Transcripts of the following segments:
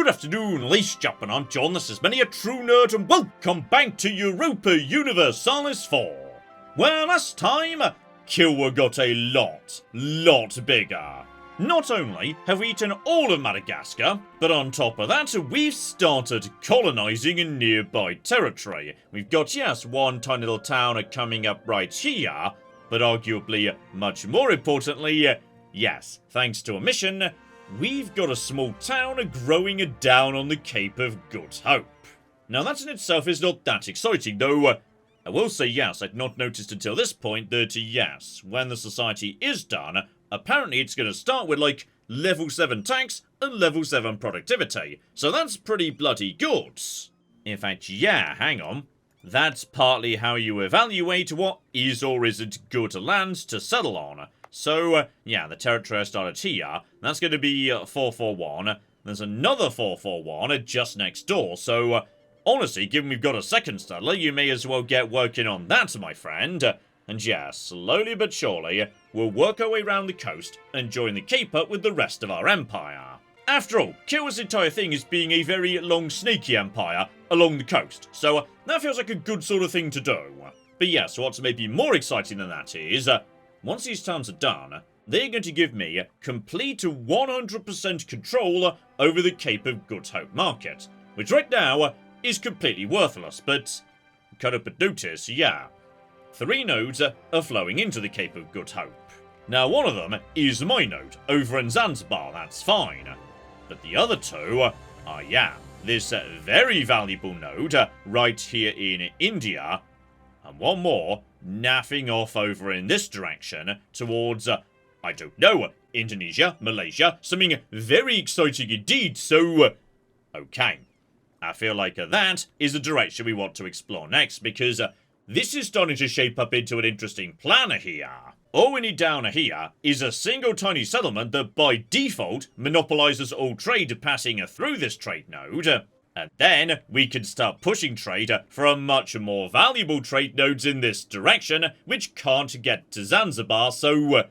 Good afternoon, ladies and gentlemen, I'm John, this is Many a True Nerd, and welcome back to Europa Universalis IV. Well, last time, Kilwa got a lot bigger. Not only have we eaten all of Madagascar, but on top of that, we've started colonising a nearby territory. We've got, yes, one tiny little town coming up right here, but arguably, much more importantly, yes, thanks to a mission, we've got a small town growing down on the Cape of Good Hope. Now that in itself is not that exciting, though I will say yes, I'd not noticed until this point that yes, when the society is done, apparently it's going to start with like level 7 tax and level 7 productivity. So that's pretty bloody good. In fact, yeah, hang on. That's partly how you evaluate what is or isn't good land to settle on. So, yeah, the territory I started here, that's going to be 441. There's another 441 just next door, so honestly, given we've got a second settler, you may as well get working on that, my friend. And yeah, slowly but surely, we'll work our way around the coast and join the Cape up with the rest of our empire. After all, Kilwa's entire thing is being a very long, snaky empire along the coast, so that feels like a good sort of thing to do. But yes, what's maybe more exciting than that is, once these towns are done, they're going to give me complete 100% control over the Cape of Good Hope market, which right now is completely worthless, but cut up and notice, yeah. 3 nodes are flowing into the Cape of Good Hope. Now, one of them is my node, over in Zanzibar, that's fine. But the other 2 are, yeah, this very valuable node right here in India, and one more naffing off over in this direction towards, I don't know, Indonesia, Malaysia, something very exciting indeed, so, okay. I feel like that is the direction we want to explore next, because this is starting to shape up into an interesting plan here. All we need down here is a single tiny settlement that by default monopolizes all trade passing through this trade node. And then we can start pushing trade for much more valuable trade nodes in this direction, which can't get to Zanzibar, so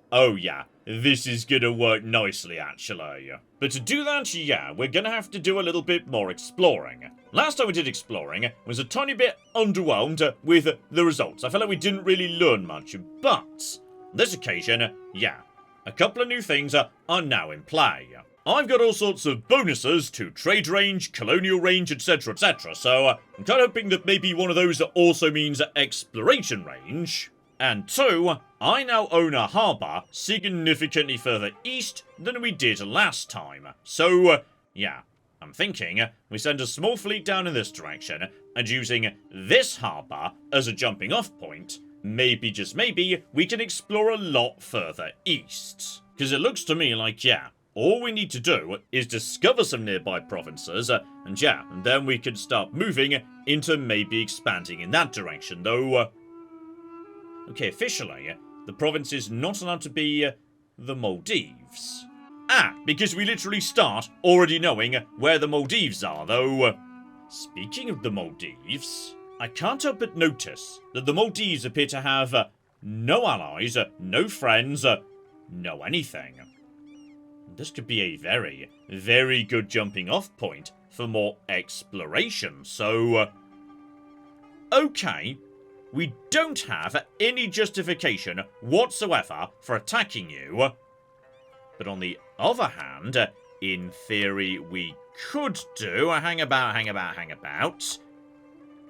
oh yeah, this is gonna work nicely actually. But to do that, yeah, we're gonna have to do a little bit more exploring. Last time we did exploring was a tiny bit underwhelmed with the results. I felt like we didn't really learn much, but this occasion, yeah, a couple of new things are now in play. I've got all sorts of bonuses to trade range, colonial range, etc, so I'm kind of hoping that maybe one of those also means exploration range. And 2, I now own a harbour significantly further east than we did last time. So, yeah, I'm thinking we send a small fleet down in this direction, and using this harbour as a jumping off point, maybe, just maybe, we can explore a lot further east. Because it looks to me like, yeah, all we need to do is discover some nearby provinces, and yeah, and then we can start moving into maybe expanding in that direction, though, okay, officially, the province is not allowed to be the Maldives. Because we literally start already knowing where the Maldives are, though. Speaking of the Maldives, I can't help but notice that the Maldives appear to have no allies, no friends, no anything. This could be a very, very good jumping off point for more exploration, so okay. We don't have any justification whatsoever for attacking you. But on the other hand, in theory, we could do a hang about.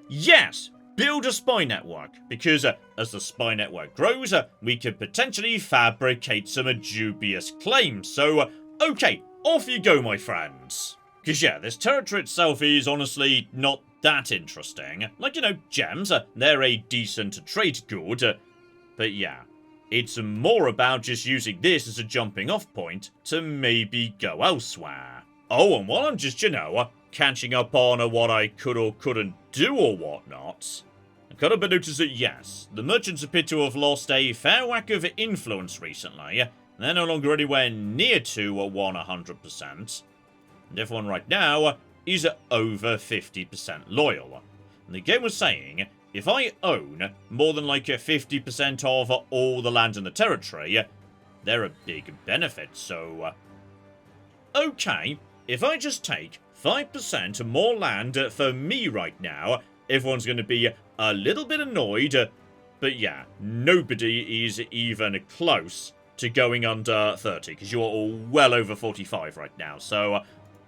Yes! Build a spy network, because as the spy network grows, we could potentially fabricate some dubious claims. So, okay, off you go, my friends. Because yeah, this territory itself is honestly not that interesting. Like, you know, gems, they're a decent trade good. But yeah, it's more about just using this as a jumping off point to maybe go elsewhere. Oh, and while I'm just, you know, catching up on what I could or couldn't do or whatnot, I've got to notice that yes, the merchants appear to have lost a fair whack of influence recently. They're no longer anywhere near to 100%. And everyone right now is over 50% loyal. And the game was saying, if I own more than like 50% of all the land in the territory, they're a big benefit, so okay, if I just take 5% more land for me right now, everyone's going to be a little bit annoyed. But yeah, nobody is even close to going under 30, because you're all well over 45 right now. So,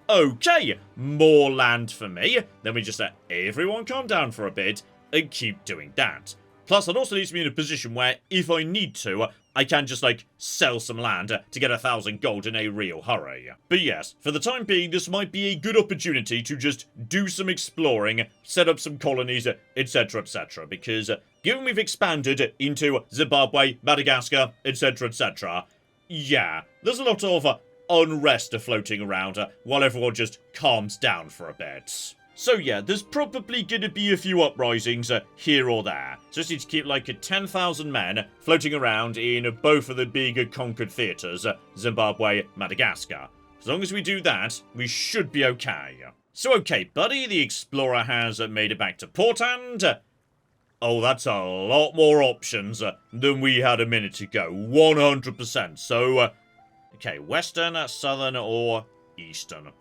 okay, more land for me. Then we just let everyone calm down for a bit and keep doing that. Plus, that also leaves me in a position where, if I need to, I can just, like, sell some land to get 1,000 gold in a real hurry. But yes, for the time being, this might be a good opportunity to just do some exploring, set up some colonies, etc, etc, because given we've expanded into Zimbabwe, Madagascar, etc, yeah, there's a lot of unrest floating around while everyone just calms down for a bit. So yeah, there's probably going to be a few uprisings here or there. Just need to keep like 10,000 men floating around in both of the big conquered theatres, Zimbabwe, Madagascar. As long as we do that, we should be okay. So okay, buddy, the explorer has made it back to port and... oh, that's a lot more options than we had a minute ago. 100%. So, okay, western, southern, or eastern.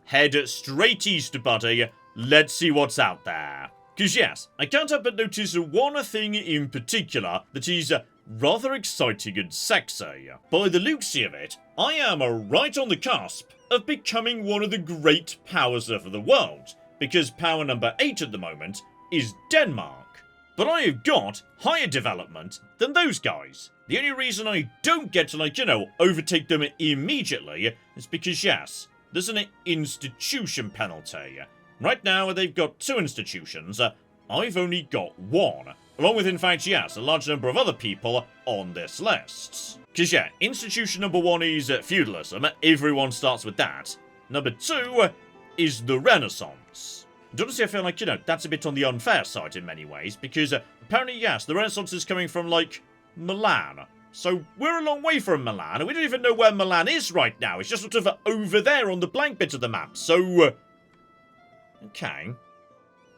Head straight east, buddy. Let's see what's out there. Because yes, I can't help but notice one thing in particular that is rather exciting and sexy. By the looks of it, I am right on the cusp of becoming one of the great powers of the world. Because power number 8 at the moment is Denmark. But I have got higher development than those guys. The only reason I don't get to, like, you know, overtake them immediately is because, yes, there's an institution penalty. Right now, they've got 2 institutions. I've only got 1. Along with, in fact, yes, a large number of other people on this list. Because, yeah, institution number 1 is feudalism. Everyone starts with that. Number 2 is the Renaissance. And honestly, I feel like, you know, that's a bit on the unfair side in many ways. Because, apparently, yes, the Renaissance is coming from, like, Milan. So, we're a long way from Milan, and we don't even know where Milan is right now. It's just sort of over there on the blank bit of the map. So, okay.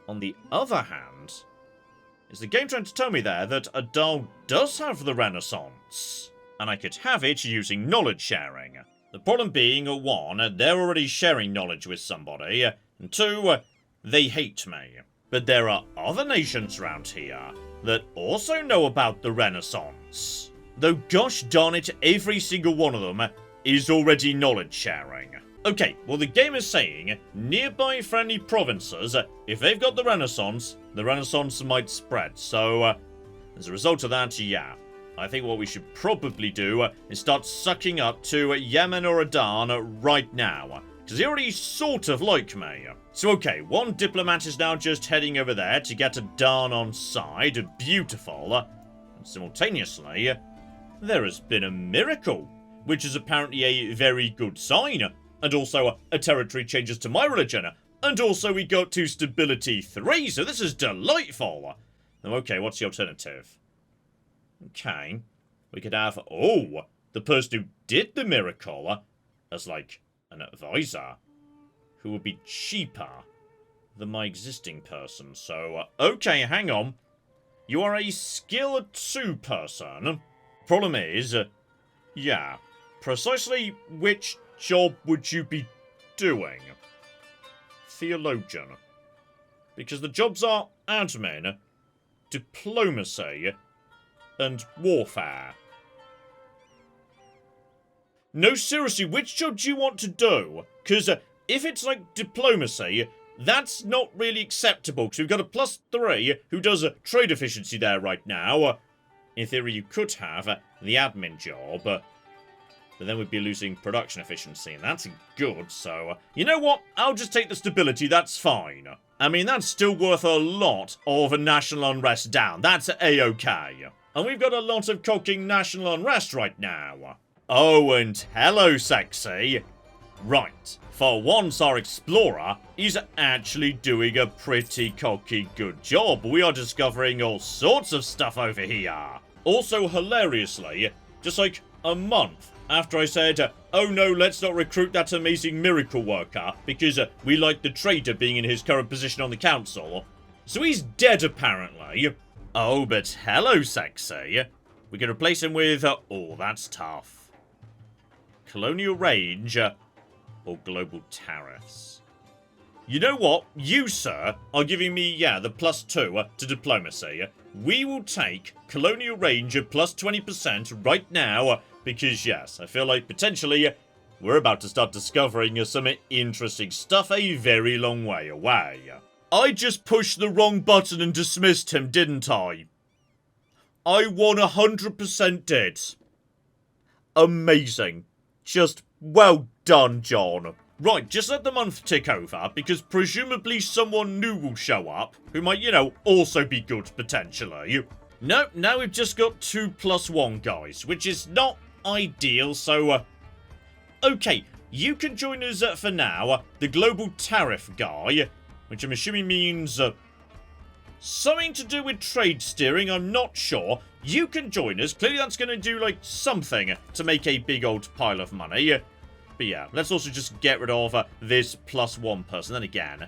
On the other hand, is the game trying to tell me there that Adal does have the Renaissance? And I could have it using knowledge sharing. The problem being, 1, they're already sharing knowledge with somebody, and 2, they hate me. But there are other nations around here that also know about the Renaissance. Though gosh darn it, every single one of them is already knowledge sharing. Okay, well the game is saying, nearby friendly provinces, if they've got the Renaissance might spread. So, as a result of that, yeah, I think what we should probably do is start sucking up to Yemen or Adan right now. Because they already sort of like me. So okay, 1 diplomat is now just heading over there to get Adan on side. Beautiful. And simultaneously, there has been a miracle, which is apparently a very good sign. And also, a territory changes to my religion. And also, we got to stability 3, so this is delightful. Now, okay, what's the alternative? Okay, we could have, oh, the person who did the miracle as, like, an advisor, who would be cheaper than my existing person. So, okay, hang on. You are a skill 2 person. Problem is, yeah, precisely which job would you be doing? Theologian. Because the jobs are admin, diplomacy, and warfare. No, seriously, which job do you want to do? Because if it's like diplomacy, that's not really acceptable. Because we've got a +3 who does trade efficiency there right now. In theory, you could have the admin job, but then we'd be losing production efficiency, and that's good, so... you know what? I'll just take the stability, that's fine. I mean, that's still worth a lot of national unrest down. That's A-okay. And we've got a lot of cocking national unrest right now. Oh, and hello, sexy. Right. For once, our explorer is actually doing a pretty cocky good job. We are discovering all sorts of stuff over here. Also, hilariously, just like a month after I said, oh no, let's not recruit that amazing miracle worker, because we like the trader being in his current position on the council. So he's dead, apparently. Oh, but hello, sexy. We can replace him with, oh, that's tough. Colonial range. or global tariffs. You know what? You, sir, are giving me, the +2 to diplomacy. We will take colonial range of +20% right now, because yes, I feel like potentially we're about to start discovering some interesting stuff a very long way away. I just pushed the wrong button and dismissed him, didn't I? I 100% did. Amazing. Just well done, John. Right, just let the month tick over, because presumably someone new will show up, who might, also be good, potentially. No, now we've just got 2+1 guys, which is not ideal, so, okay, you can join us for now, the global tariff guy, which I'm assuming means, something to do with trade steering, I'm not sure. You can join us, clearly that's going to do, like, something to make a big old pile of money. But yeah, let's also just get rid of this +1 person. Then again,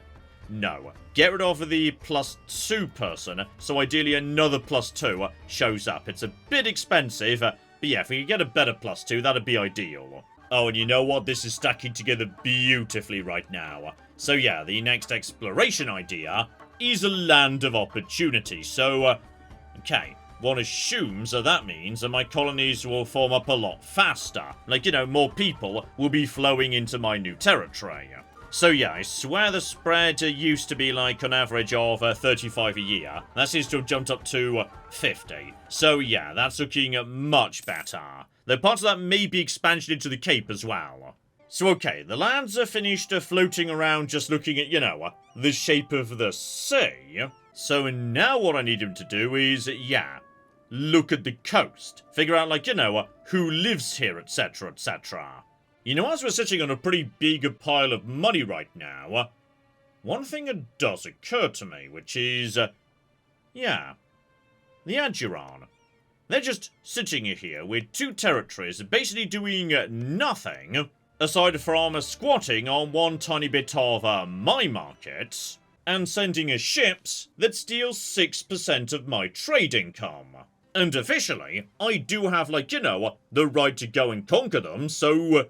no. Get rid of the +2 person, so ideally another +2 shows up. It's a bit expensive, but yeah, if we could get a better +2, that'd be ideal. Oh, and you know what? This is stacking together beautifully right now. So yeah, the next exploration idea is a land of opportunity. So, okay. One assumes that means that my colonies will form up a lot faster. Like, more people will be flowing into my new territory. So yeah, I swear the spread used to be like on average of 35 a year. That seems to have jumped up to 50. So yeah, that's looking much better. Though parts of that may be expansion into the Cape as well. So okay, the lads are finished floating around just looking at, the shape of the sea. So now what I need him to do is, look at the coast. Figure out, like, who lives here, etc, etc. As we're sitting on a pretty big pile of money right now, one thing does occur to me, which is, the Aduran. They're just sitting here with 2 territories, basically doing nothing, aside from squatting on one tiny bit of my market, and sending us ships that steal 6% of my trade income. And officially, I do have, like, the right to go and conquer them, so...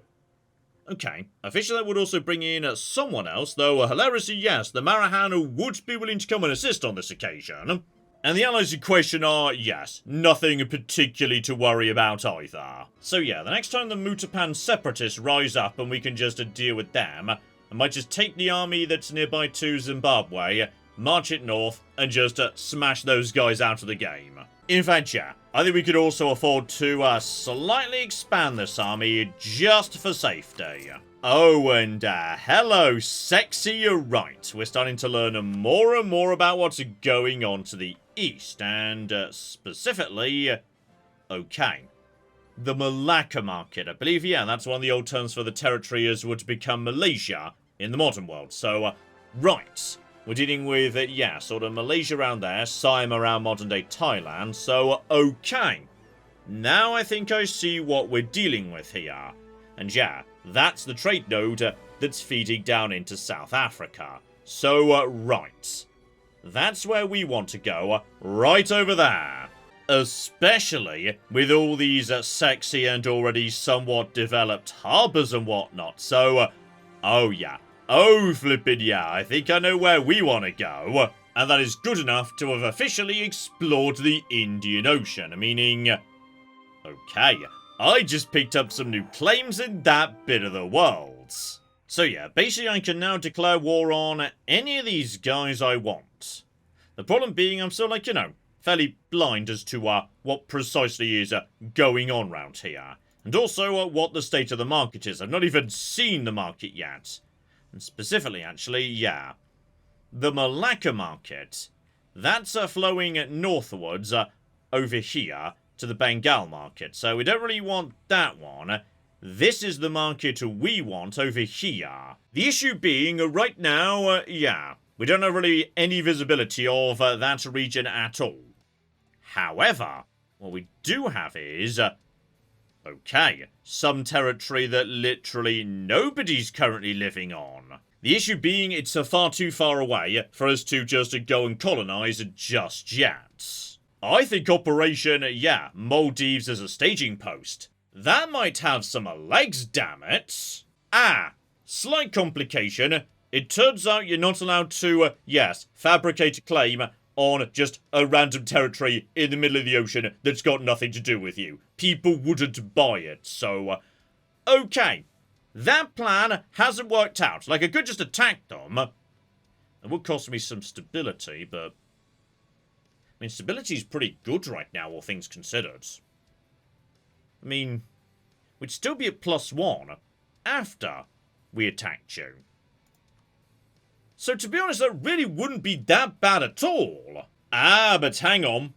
Okay, officially that would also bring in someone else, though hilariously, yes, the Marahan would be willing to come and assist on this occasion. And the allies in question are, yes, nothing particularly to worry about either. So yeah, the next time the Mutapan separatists rise up and we can just deal with them, I might just take the army that's nearby to Zimbabwe, march it north, and just smash those guys out of the game. In fact, yeah, I think we could also afford to slightly expand this army just for safety. Oh, and hello, sexy, you're right. We're starting to learn more and more about what's going on to the east, and specifically, okay, the Malacca market. I believe, that's one of the old terms for the territory as would become Malaysia in the modern world. So, right. We're dealing with, sort of Malaysia around there, Siam around modern-day Thailand, so, okay. Now I think I see what we're dealing with here. And yeah, that's the trade node that's feeding down into South Africa. So, right. That's where we want to go, right over there. Especially with all these sexy and already somewhat developed harbours and whatnot, so, oh yeah. Oh, flippin' yeah, I think I know where we want to go. And that is good enough to have officially explored the Indian Ocean, meaning... Okay, I just picked up some new claims in that bit of the world. So yeah, basically I can now declare war on any of these guys I want. The problem being I'm still, like, fairly blind as to what precisely is going on round here. And also what the state of the market is. I've not even seen the market yet. And specifically, actually, the Malacca market, that's flowing northwards over here to the Bengal market. So we don't really want that one. This is the market we want over here. The issue being, right now, we don't have really any visibility of that region at all. However, what we do have is... okay, some territory that literally nobody's currently living on. The issue being it's far too far away for us to just go and colonize just yet. I think Operation, Maldives as a staging post. That might have some legs, damn it. Slight complication. It turns out you're not allowed to, yes, fabricate a claim on just a random territory in the middle of the ocean that's got nothing to do with you. People wouldn't buy it, so... okay. That plan hasn't worked out. Like, I could just attack them. It would cost me some stability, but... I mean, stability's pretty good right now, all things considered. I mean, we'd still be at +1 after we attacked you. So, to be honest, that really wouldn't be that bad at all. Ah, but hang on.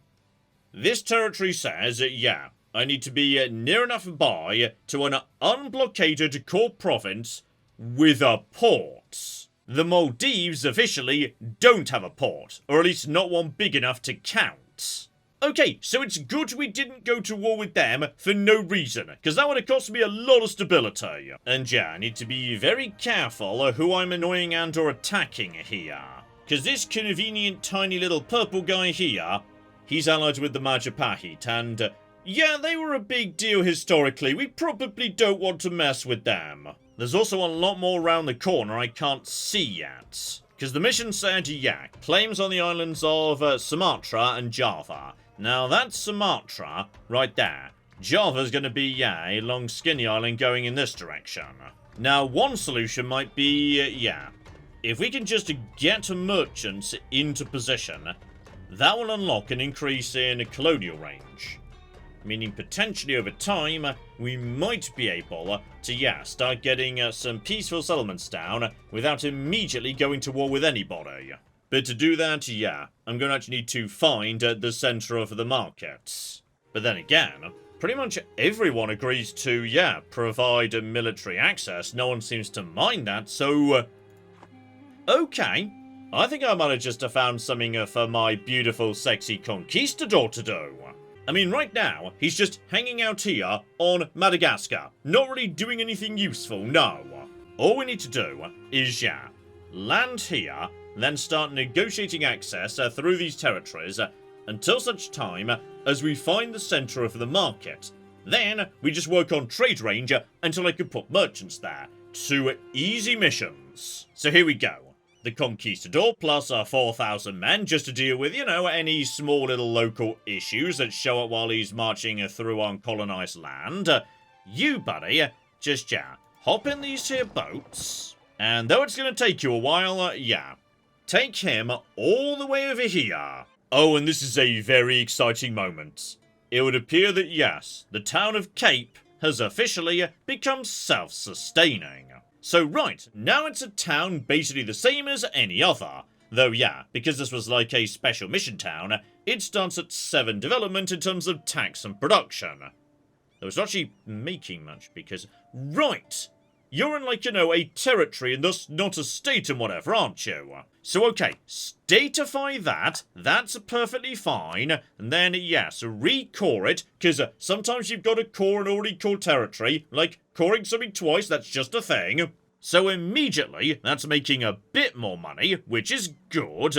This territory says, yeah, I need to be near enough by to an unblockaded core province with a port. The Maldives officially don't have a port, or at least not one big enough to count. Okay, so it's good we didn't go to war with them for no reason, because that would have cost me a lot of stability. And yeah, I need to be very careful who I'm annoying and or attacking here. Because this convenient tiny little purple guy here, he's allied with the Majapahit, and yeah, they were a big deal historically. We probably don't want to mess with them. There's also a lot more around the corner I can't see yet. Because the mission said, yeah, claims on the islands of Sumatra and Java. Now, that's Sumatra, right there. Java's going to be, yeah, a long skinny island going in this direction. Now, one solution might be, yeah, if we can just get merchants into position, that will unlock an increase in colonial range. Meaning potentially over time, we might be able to, yeah, start getting some peaceful settlements down without immediately going to war with anybody. But to do that, yeah, I'm going to actually need to find the centre of the markets. But then again, pretty much everyone agrees to, yeah, provide military access. No one seems to mind that, so... okay. I think I might have just found something for my beautiful, sexy conquistador to do. I mean, right now, he's just hanging out here on Madagascar. Not really doing anything useful, no. All we need to do is, yeah, land here, then start negotiating access through these territories until such time as we find the centre of the market. Then, we just work on trade range until I can put merchants there. 2 easy missions. So here we go. The Conquistador plus 4,000 men just to deal with, you know, any small little local issues that show up while he's marching through uncolonised land. You, buddy, just, yeah, hop in these here boats. And though it's going to take you a while, yeah, take him all the way over here. Oh, and this is a very exciting moment. It would appear that, yes, the town of Cape has officially become self-sustaining. So right, now it's a town basically the same as any other. Though yeah, because this was like a special mission town, it starts at 7 development in terms of tax and production. Though it's not actually making much because... right! You're in, like, you know, a territory and thus not a state and whatever, aren't you? So okay, statify that, that's perfectly fine, and then, yes, re-core it, because sometimes you've got to core an already cored territory, like coring something twice, that's just a thing. So immediately, that's making a bit more money, which is good.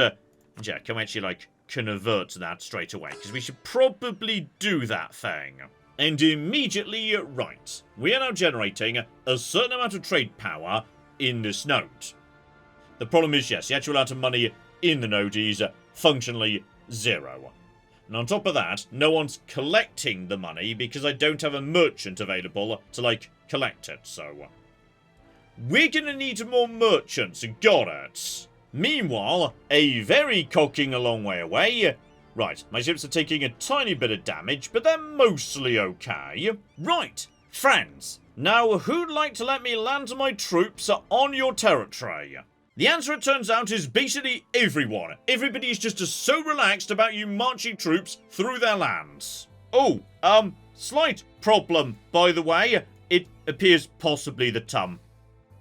Yeah, can we actually, like, convert that straight away, because we should probably do that thing. And immediately, right, we are now generating a certain amount of trade power in this node. The problem is, yes, the actual amount of money in the node is functionally 0. And on top of that, no one's collecting the money because I don't have a merchant available to, like, collect it, so... we're gonna need more merchants, got it. Meanwhile, a very cocking a long way away... right, my ships are taking a tiny bit of damage, but they're mostly okay. Right, friends, now who'd like to let me land my troops on your territory? The answer, it turns out, is basically everyone. Everybody is just so relaxed about you marching troops through their lands. Oh, slight problem, by the way. It appears possibly that,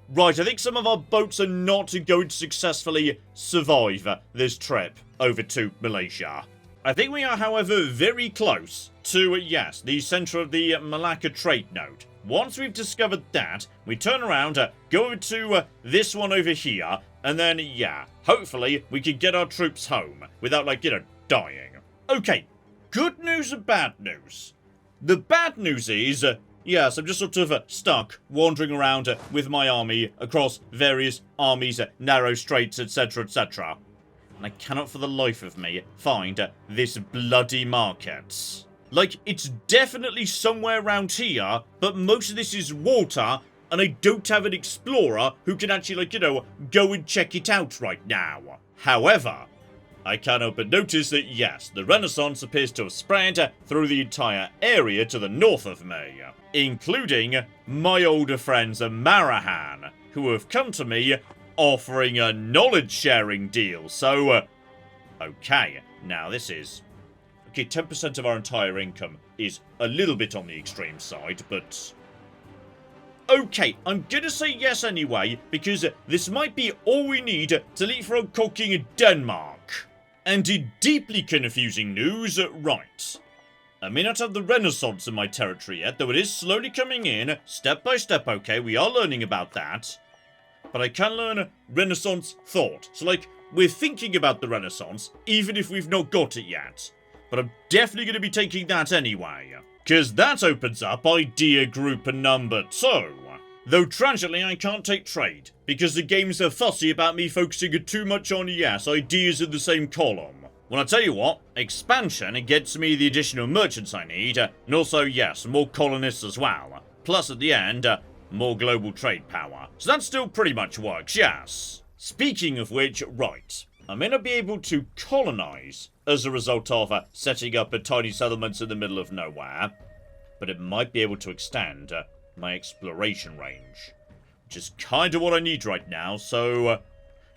right, I think some of our boats are not going to successfully survive this trip over to Malaysia. I think we are, however, very close to, yes, the centre of the Malacca trade node. Once we've discovered that, we turn around, go over to this one over here, and then, yeah, hopefully we can get our troops home without, like, you know, dying. Okay, good news and bad news. The bad news is, yes, I'm just sort of stuck, wandering around with my army across various armies, narrow straits, etc, etc. And I cannot for the life of me find this bloody market. Like, it's definitely somewhere around here, but most of this is water, and I don't have an explorer who can actually, like, go and check it out right now. However, I cannot but notice that, yes, the Renaissance appears to have spread through the entire area to the north of me, including my older friends Marahan, who have come to me offering a knowledge-sharing deal. So, okay, now this is... Okay, 10% of our entire income is a little bit on the extreme side, but... Okay, I'm gonna say yes anyway, because this might be all we need to leapfrog conquering Denmark. And in deeply confusing news, right. I may not have the Renaissance in my territory yet, though it is slowly coming in, step by step, okay, we are learning about that. But I can learn Renaissance thought. So, like, we're thinking about the Renaissance, even if we've not got it yet. But I'm definitely going to be taking that anyway. Because that opens up idea group number 2. Though tragically I can't take trade, because the games are fussy about me focusing too much on, yes, ideas in the same column. Well, I'll tell you what, expansion gets me the additional merchants I need, and also, yes, more colonists as well. Plus, at the end, more global trade power. So that still pretty much works, yes. Speaking of which, right, I may not be able to colonize as a result of setting up tiny settlements in the middle of nowhere, but it might be able to extend my exploration range, which is kind of what I need right now, so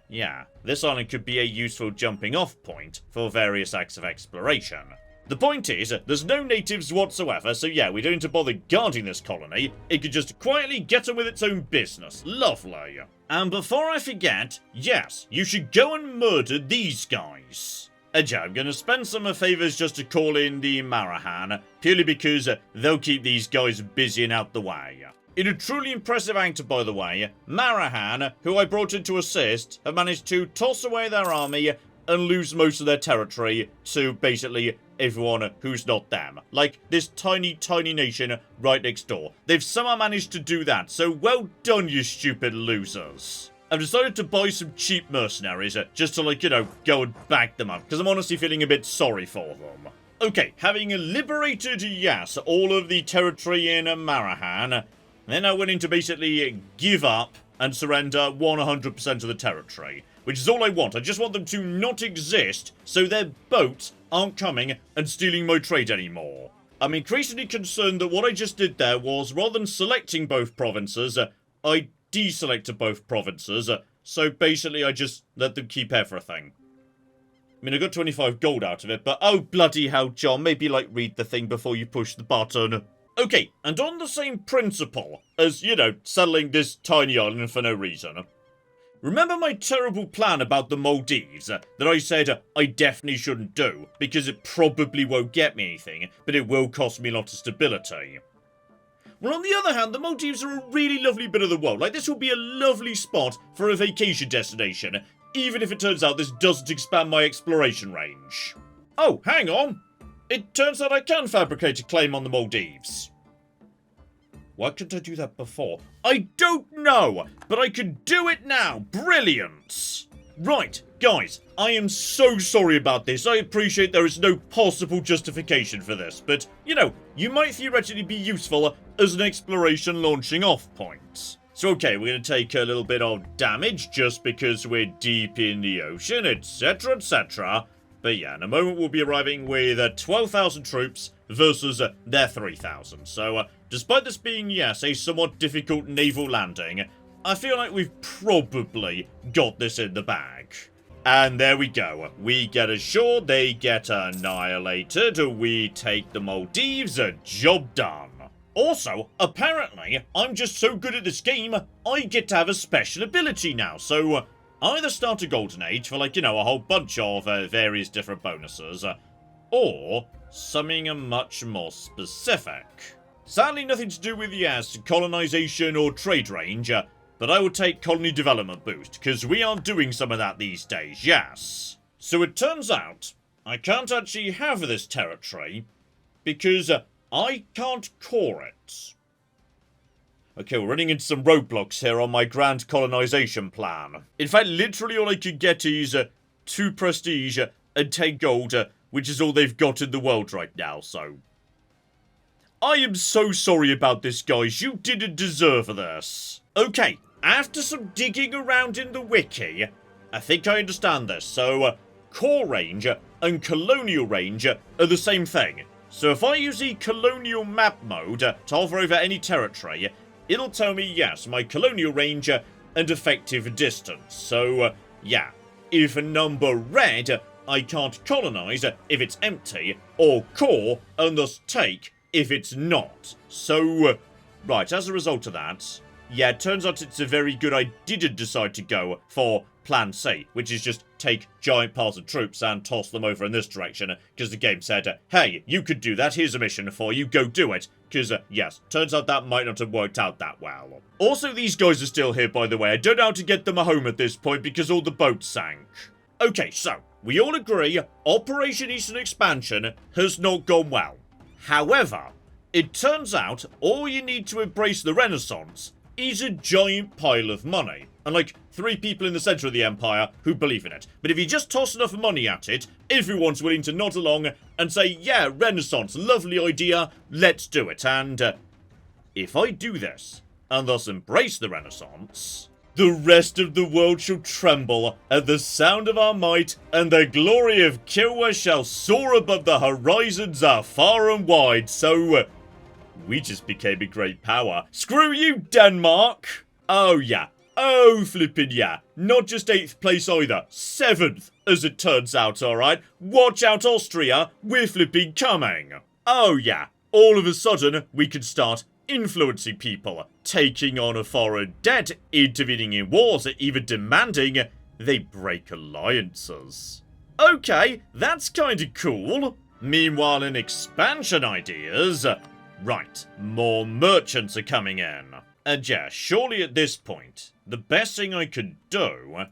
yeah, this island could be a useful jumping off point for various acts of exploration. The point is, there's no natives whatsoever, so yeah, we don't need to bother guarding this colony. It could just quietly get on with its own business. Lovely. And before I forget, yes, you should go and murder these guys. And yeah, I'm going to spend some favours just to call in the Marahan, purely because they'll keep these guys busy and out the way. In a truly impressive act, by the way, Marahan, who I brought in to assist, have managed to toss away their army and lose most of their territory to basically everyone who's not them. Like this tiny, tiny nation right next door. They've somehow managed to do that, so well done, you stupid losers. I've decided to buy some cheap mercenaries just to, like, go and back them up, because I'm honestly feeling a bit sorry for them. Okay, having liberated, yes, all of the territory in Marahan, they're now willing to basically give up and surrender 100% of the territory, which is all I want. I just want them to not exist, so their boats aren't coming and stealing my trade anymore. I'm increasingly concerned that what I just did there was, rather than selecting both provinces, I deselected both provinces, so basically I just let them keep everything. I mean, I got 25 gold out of it, but oh bloody hell, John, maybe, like, read the thing before you push the button. Okay, and on the same principle as, settling this tiny island for no reason, remember my terrible plan about the Maldives that I said I definitely shouldn't do, because it probably won't get me anything, but it will cost me a lot of stability? Well, on the other hand, the Maldives are a really lovely bit of the world. Like, this will be a lovely spot for a vacation destination, even if it turns out this doesn't expand my exploration range. Oh, hang on! It turns out I can fabricate a claim on the Maldives. Why couldn't I do that before? I don't know, but I can do it now. Brilliant! Right, guys, I am so sorry about this. I appreciate there is no possible justification for this, but, you might theoretically be useful as an exploration launching off point. So, okay, we're going to take a little bit of damage just because we're deep in the ocean, etc, etc. But yeah, in a moment we'll be arriving with 12,000 troops versus their 3,000. So, despite this being, yes, a somewhat difficult naval landing, I feel like we've probably got this in the bag. And there we go. We get ashore, they get annihilated, we take the Maldives, job done. Also, apparently, I'm just so good at this game, I get to have a special ability now, so either start a golden age for, like, a whole bunch of various different bonuses, or something much more specific. Sadly, nothing to do with, yes, colonization or trade range, but I will take colony development boost, because we are doing some of that these days, yes. So it turns out, I can't actually have this territory, because I can't core it. Okay, we're running into some roadblocks here on my grand colonization plan. In fact, literally all I could get is 2 prestige and 10 gold, which is all they've got in the world right now, so... I am so sorry about this, guys. You didn't deserve this. Okay, after some digging around in the wiki, I think I understand this. So, core range and colonial range are the same thing. So if I use the colonial map mode to hover over any territory, it'll tell me, yes, my colonial range and effective distance. So, yeah, if a number red, I can't colonize if it's empty, or core, and thus take if it's not. So, right, as a result of that, yeah, it turns out it's a very good I didn't decide to go for Plan C, which is just take giant piles of troops and toss them over in this direction, because the game said, hey, you could do that, here's a mission for you, go do it. Because, yes, turns out that might not have worked out that well. Also, these guys are still here, by the way. I don't know how to get them home at this point, because all the boats sank. Okay, so, we all agree, Operation Eastern Expansion has not gone well. However, it turns out all you need to embrace the Renaissance is a giant pile of money. And like 3 people in the centre of the empire who believe in it. But if you just toss enough money at it, everyone's willing to nod along and say, yeah, Renaissance, lovely idea, let's do it. And if I do this, and thus embrace the Renaissance, the rest of the world shall tremble at the sound of our might, and the glory of Kilwa shall soar above the horizons far and wide. So, we just became a great power. Screw you, Denmark! Oh, yeah. Oh, flippin' yeah. Not just 8th place either. 7th, as it turns out, alright? Watch out, Austria. We're flipping coming. Oh, yeah. All of a sudden, we can start influencing people, taking on a foreign debt, intervening in wars, even demanding they break alliances. Okay, that's kinda cool. Meanwhile, in expansion ideas, right, more merchants are coming in. And yeah, surely at this point, the best thing I could do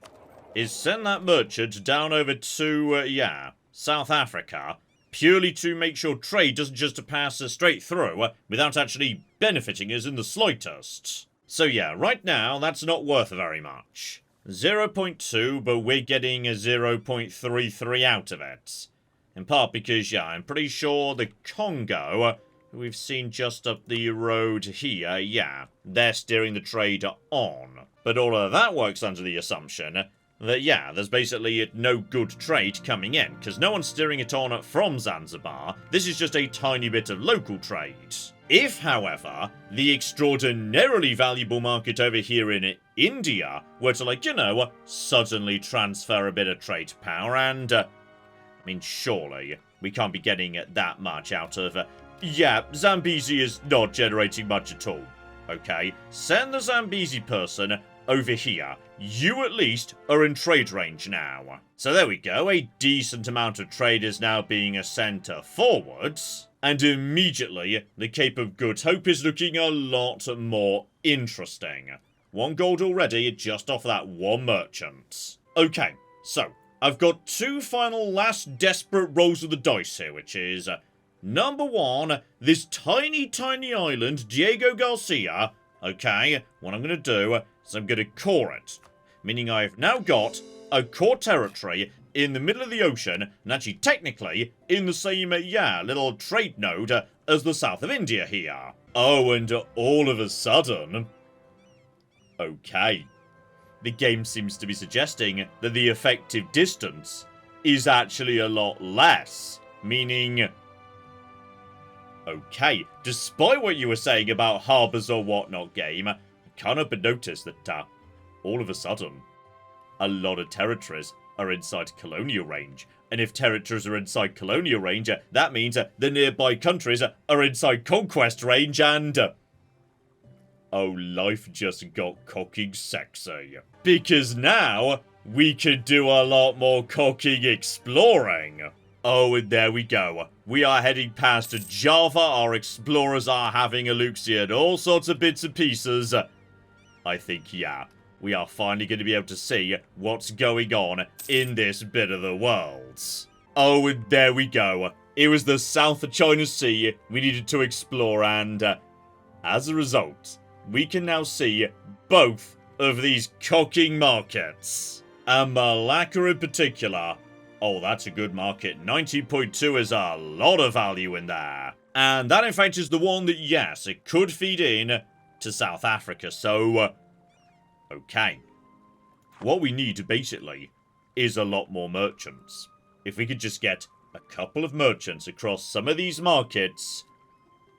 is send that merchant down over to, South Africa, purely to make sure trade doesn't just pass straight through without actually benefiting us in the slightest. So yeah, right now, that's not worth very much. 0.2, but we're getting a 0.33 out of it. In part because, yeah, I'm pretty sure the Congo, who we've seen just up the road here, yeah, they're steering the trade on. But all of that works under the assumption that, yeah, there's basically no good trade coming in, because no one's steering it on from Zanzibar. This is just a tiny bit of local trade. If, however, the extraordinarily valuable market over here in India were to, like, you know, suddenly transfer a bit of trade power, and, I mean, surely we can't be getting that much out of, yeah, Zambezi is not generating much at all. Okay, send the Zambezi person over here. You at least are in trade range now. So there we go, a decent amount of trade is now being sent forwards. And immediately, the Cape of Good Hope is looking a lot more interesting. 1 gold already, just off that 1 merchant. Okay, so, I've got 2 final last desperate rolls of the dice here, which is... Number 1, this tiny, tiny island, Diego Garcia. Okay, what I'm going to do is I'm going to core it. Meaning I've now got a core territory in the middle of the ocean, and actually technically in the same, little trade node as the south of India here. Oh, and all of a sudden... Okay. The game seems to be suggesting that the effective distance is actually a lot less. Meaning... Okay, despite what you were saying about harbours or whatnot, game, I can't help but notice that, all of a sudden, a lot of territories are inside colonial range. And if territories are inside colonial range, that means the nearby countries are inside conquest range, and... oh, life just got cocking sexy. Because now, we can do a lot more cocking exploring. Oh, and there we go. We are heading past Java. Our explorers are having a look-see at all sorts of bits and pieces. I think, yeah, we are finally going to be able to see what's going on in this bit of the world. Oh, and there we go. It was the South China Sea we needed to explore, and as a result, we can now see both of these cocking markets. And Malacca in particular. Oh, that's a good market. 19.2 is a lot of value in there. And that, in fact, is the one that, yes, it could feed in to South Africa. So, okay. What we need, basically, is a lot more merchants. If we could just get a couple of merchants across some of these markets.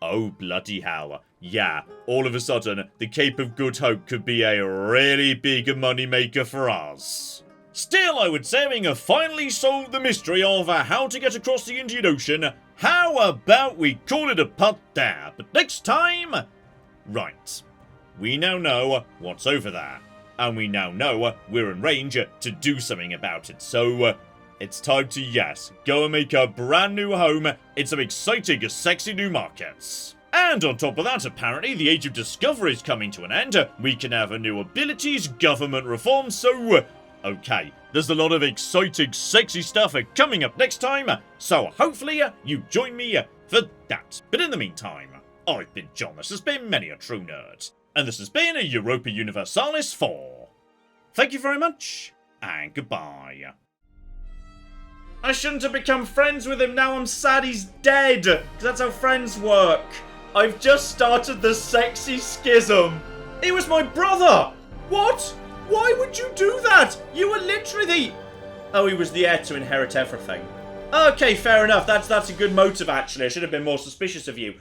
Oh, bloody hell. Yeah, all of a sudden, the Cape of Good Hope could be a really big moneymaker for us. Still, I would say, having finally solved the mystery of how to get across the Indian Ocean, how about we call it a putt there? But next time... Right. We now know what's over there. And we now know we're in range to do something about it. So, it's time to, yes, go and make a brand new home in some exciting, sexy new markets. And on top of that, apparently, the Age of Discovery is coming to an end. We can have new abilities, government reform, so... Okay, there's a lot of exciting, sexy stuff coming up next time, so hopefully you join me for that. But in the meantime, I've been John, this has been Many a True Nerd, and this has been Europa Universalis IV. Thank you very much, and goodbye. I shouldn't have become friends with him, now I'm sad he's dead, because that's how friends work. I've just started the sexy schism. He was my brother! What? Why would you do that? You were literally the... Oh, he was the heir to inherit everything. Okay, fair enough. That's a good motive, actually. I should have been more suspicious of you.